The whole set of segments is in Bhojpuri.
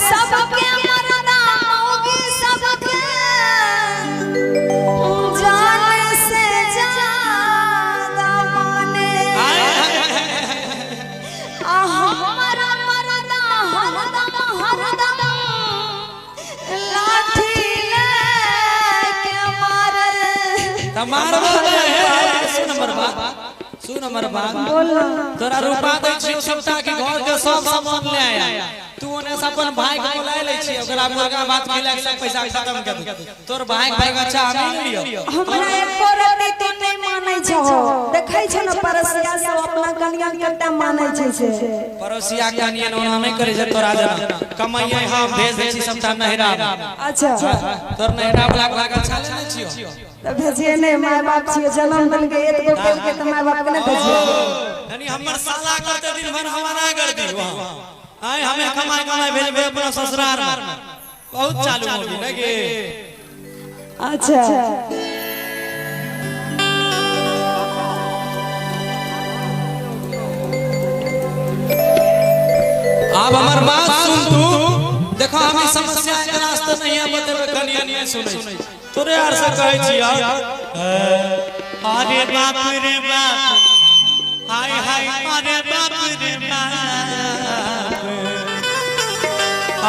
सबके मरदा मौगी सबके जान से ज्यादा माने हमारा मरदा हरदम लाठी लेके मारे तमार सुन हमर बात तोरा रूपा दै छियो सबटा के घर के सब सामान ले आया तू ओने से अपन भाई के बुला ले छी ओकरा मुर्गा भात खिला के सब पैसा खत्म कर दे तोर भाई के बच्चा हमें लियो हमरा एको रति तू नहीं मानै छौ देखै छ न परसिया सब अपना कनिया कते मानै छै से पड़ोसिया कनिया ओना नहीं करे छै तोरा जना कमाइए हम भेज दै छी सबटा नहिरा अच्छा तोर नहिरा वाला के अच्छा लेने छियो त भेजिए नहीं माय बाप छियो जन्म दल के एक गो के त माय बाप के नहीं भेजिए यानी हमर साला करते दिन भर हमारा कर दी वहां आए हमें कमाई भेजबे अपना ससुराल में बहुत चालू हो गई लगे अच्छा अब हमर बात सुन तू देखो हमें समस्या के रास्ता नहीं है बतेबे कनिया नहीं सुनै तोरे यार से कहै छी अरे बाप रे बाप हाय हाय अरे बाप रे बाप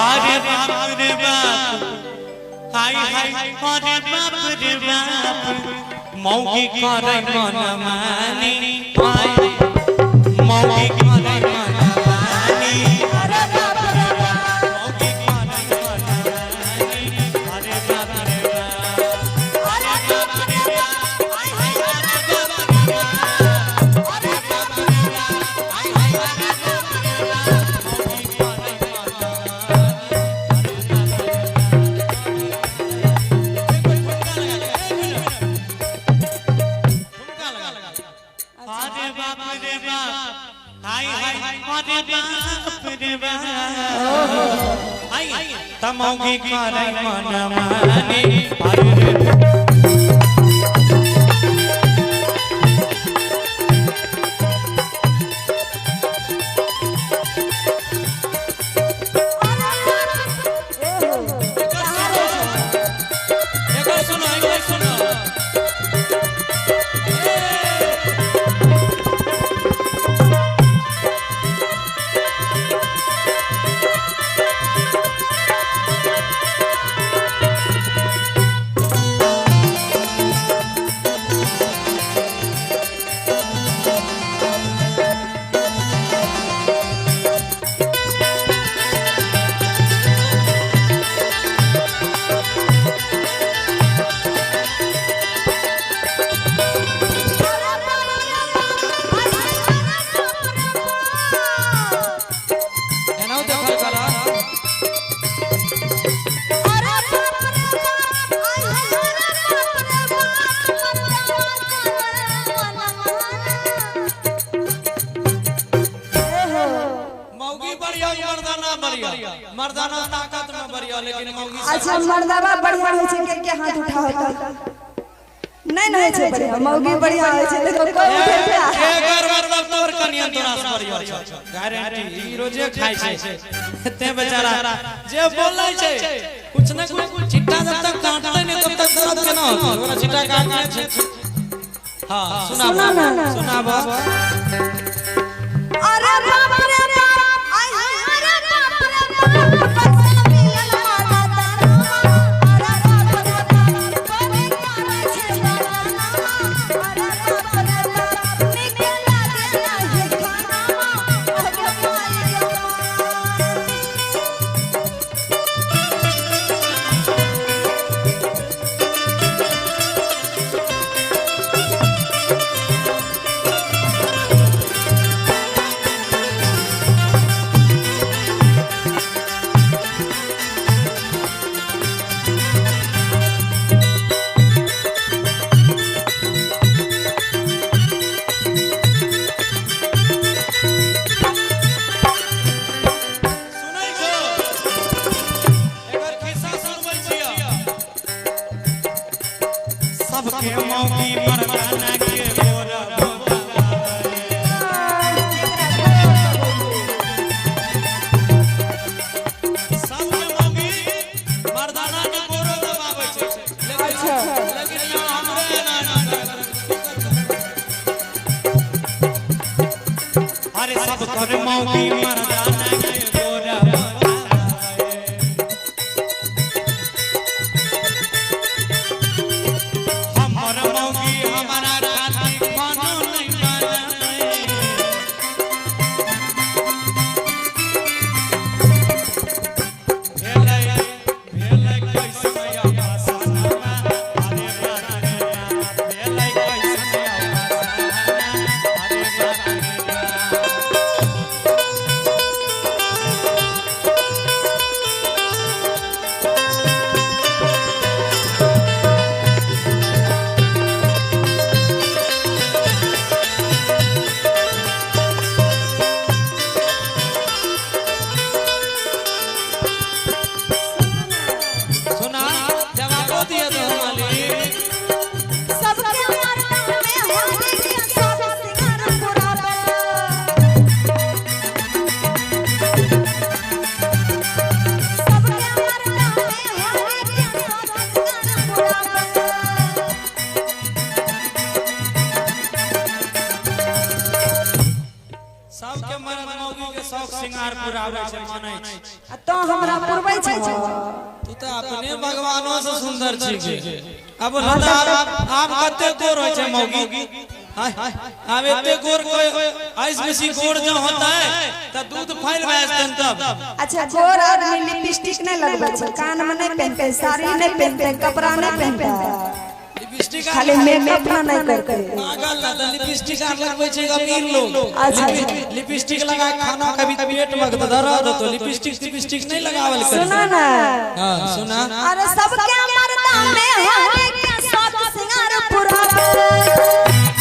अरे बाप रे बाप हाय हाय अरे बाप रे बाप मौगी करे मन मानी हाय मौगी करे मन मानी अरे बाप रे बाप मौगी करे मन मानी अरे बाप रे बाप अरे बाप रे बाप हाय हाय अरे बाप रे बाप अरे बाप रे बाप हाय हाय अरे बाप रे बाप मौगी करे अरे बाप रे बाप हाय हाय अरे बाप रे बाप हाय तमौगी करे मन मानी अरे रे मर्दाना ताकत में बढ़िया लेकिन मौगी अच्छा मर्दावा बढ़िया होय छै के हाथ उठाओ त नहीं नहीं छै बढ़िया मौगी बढ़िया होय छै देखो कोई उठे एकर मतलब तोर कनिया तोरा से बढ़िया छै गारंटी ई रोजे खाय छै ते बेचारा जे बोलै छै कुछ न कुछ चिट्टा जब तक काटते नहीं तब तक दर्द केना होता ओकरा चिट्टा काटना छै हां सुनाबो अरे बाप रे बाप आई अरे बाप रे बाप कर मौगी मर्दाना के गोरा बनावे हमर मौगी हमारा खातिर खानो नहीं बनावे भेलै कैसे आवा सनमा अरे बाप रे बाप भेलै कैसे आवा सनमा अरे बाप रे बाप सुना जवाब दिया तो मालिक सबके मर्दा में होने के सब सिंगार पुरावे सबके मर्दा में होने के सब सिंगार पुरावे सबके मर्द मौगी के शौक सिंगार पुरावे छै मानै छै तो हमरा पुरबै छै तू तो अपने भगवानों से सुंदर छी अब आप कते गोर होय छै मौगी अब एते गोर कोई ऐस बेसी गोर जो होता है त दूध फैल बेचतन तब अच्छा गोर आदमी लिपस्टिक नहीं लगबै छै कान में नहीं पहनते साड़ी नहीं पहनते कपड़ा नहीं पहनते लिपस्टिक खाली मेकअप नहीं करते पागल ना त लिपस्टिक आर लगबै छै अमीर लोग अच्छा लिपस्टिक लगा के खाना कभी पेट में दर्द तो लिपस्टिक नहीं लगावल कर सुना ना हां सुना अरे सबके मर्दा में होने के सब सिंगार पुरावे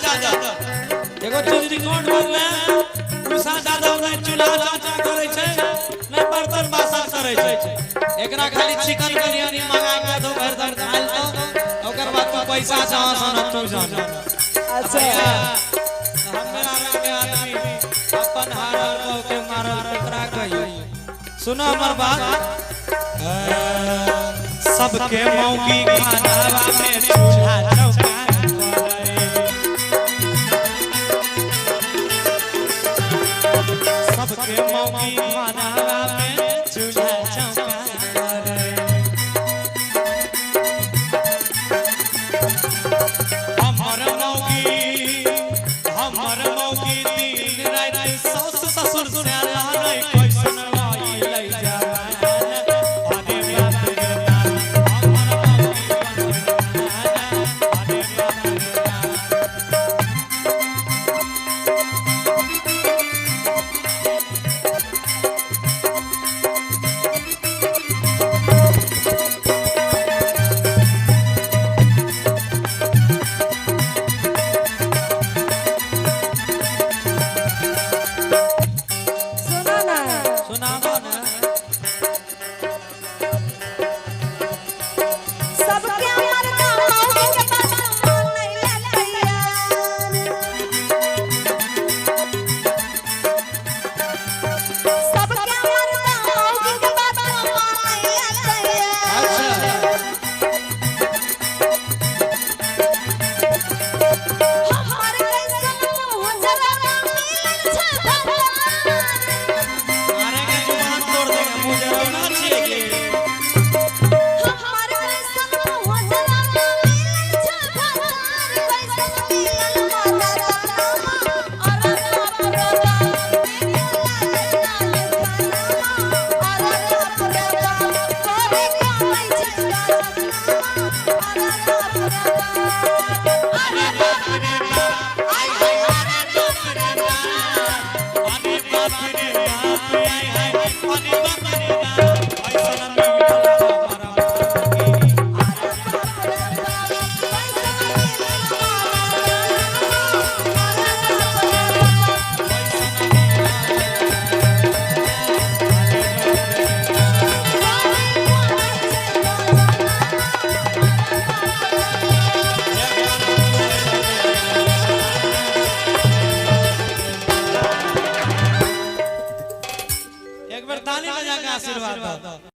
एगो चीज रिकॉर्ड करले उषा यादव ने चूल्हा चाचा करे छै ने बर्तन बासन करे छै एकरा खाली चिकन बिरयानी मंगा के दो भर दर खाल तो ओकर बाद तू पैसा जहां सोना तू जान अच्छा हमरा के आदमी अपन हारल को के मारल एकरा कही सुनो हमर बात सबके मौगी खानावा में चूल्हा चौका सबके मौगी खानावा में चूल्हा चौका हमर मौगी दिन रात सास ससुर से लहरै कैसन लाई ले जवान अरे बाप रे बाप हमर मौगी अरे बाप रे बाप बाप रे बाप आय हाय अरे बाप रे बाप ऐसा मिलल एक बार ताली बजा के आशीर्वाद दो।